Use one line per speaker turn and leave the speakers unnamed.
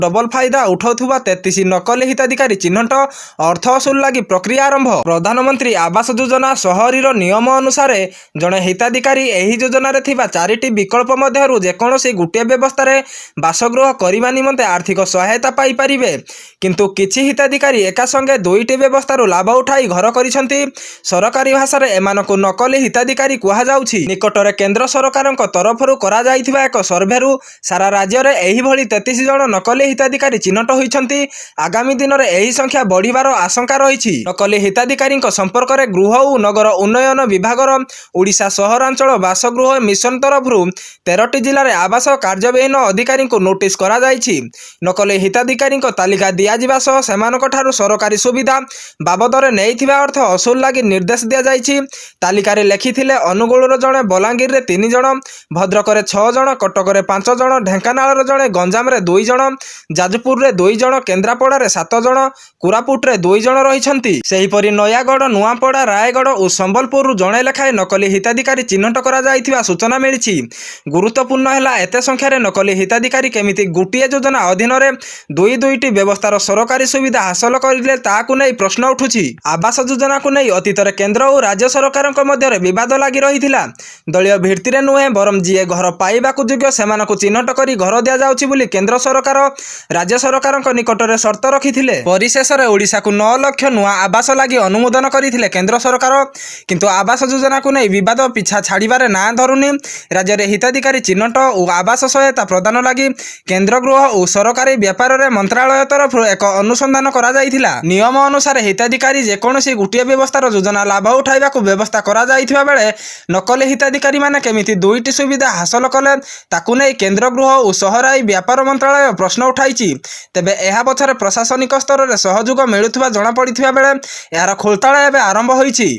Double फायदा उठाउथुबा 33 नकली हिताधिकारी चिन्हट अर्थ असूल लगी प्रक्रिया आरंभ। प्रधानमंत्री आवास योजना शहरीर नियम अनुसार जड़े हिताधिकारी एही योजन थिबा 4टी विकल्प मध्यरु जेकोसी गोटे व्यवस्था बासगृह करने निमंते आर्थिक सहायता पाई परिबे, किंतु किछि हिताधिकारी एका संगे 2टी व्यवस्था लाभ उठाई घर करिसंती। सरकारी भाषा एमानकु नकली हिताधिकारी कुहा जाउछि। निकटरे केंद्र सरकारक तरफरु करा जाइथिबा एक सर्वेरु सारा राज्य में एही भली 33 जन नकली हिताधिकारी चिन्हट होइछंती। आगामी दिन में एही संख्या बढ़िबार आशंका रहिछि। नकली हिताधिकारी संपर्क में गृह और नगर उन्नयन विभागर ओडिशा सहरांचल बासगृह मिशन तरफरु 13टी जिले में आवास कार्यविहीन अधिकारी को नोटिस करा जाइछि। नकली हिताधिकारी तालिका दियाजिबा सह सेमानक ठारु सरकारी सुविधा बाबदरे नेइथिबा अर्थ असूल लगी निर्देश दिया जाइछि। तालिका रे लेखिथिले अनुगुळर जणे, बलांगीर रे 3 जण, भद्रक रे 6 जण, कटक रे 5 जण, ढेंकानाल जणे, गंजाम रे 2 जण, जाजपुर रे 2 जण, केन्द्रापड़ा रे 7 जण, कोरापुट रे 2 जण रहिछंती। सेहीपरि नयागढ़, नुआपड़ा, रायगढ़ और संबलपुर जणे लेखाए नकली हिताधिकारी चिन्हट करा जाइथिबा सूचना मिलिछि। गुरुत्वपूर्ण हैला एते संख्यार नकली हिताधिकारी केमिति गोटिए योजना अधीन रे दुईटी व्यवस्थार सरकारी सुविधा हासिल करिले ताकु नै प्रश्न उठुछि। आवास योजना को नै अतीतरे केंद्र और राज्य सरकारक मध्यरे विवाद लागि रहिथिला। दलीय भित्तिरे नुहे बरम जीए घर पाइबाकु योग्य सेमानकु चिन्हट करी घर दिया जाउछि बोली केंद्र सरकार राज्य सरकारक निकटरे शर्त रखिथिले। परिशेष रे ओडिशा को 9 लाख नुआ आवास लागि अनुमोदन करिथिले केंद्र सरकार, किंतु आवास योजना को नै विवाद पिछा छाड़िबारे ना धरुनी। राज्य रे हिताधिकारी चिन्हट और आवास सहायता प्रदान लागि केंद्र गृह और सरकारी व्यापार रे मंत्रालय तरफ एक अनुसंधान करा जाइथिला। नियम अनुसार हिताधिकारी जेकोसी गोटे व्यवस्थार योजना लाभ उठाइबाकु व्यवस्था करा जाइथिबा बेले नकली हिताधिकारी माने केमिति 2टी सुविधा हासिल कले ताकु नै केंद्र गृह और सहराई व्यापार मंत्रालय प्रश्न उठाइछि। तेबे एहा पछरे प्रशासनिक स्तर रे सहयोग मिलुथबा जणा पड़िथिबा बेले एहार खोलताड़ा एबे आरंभ होइछि।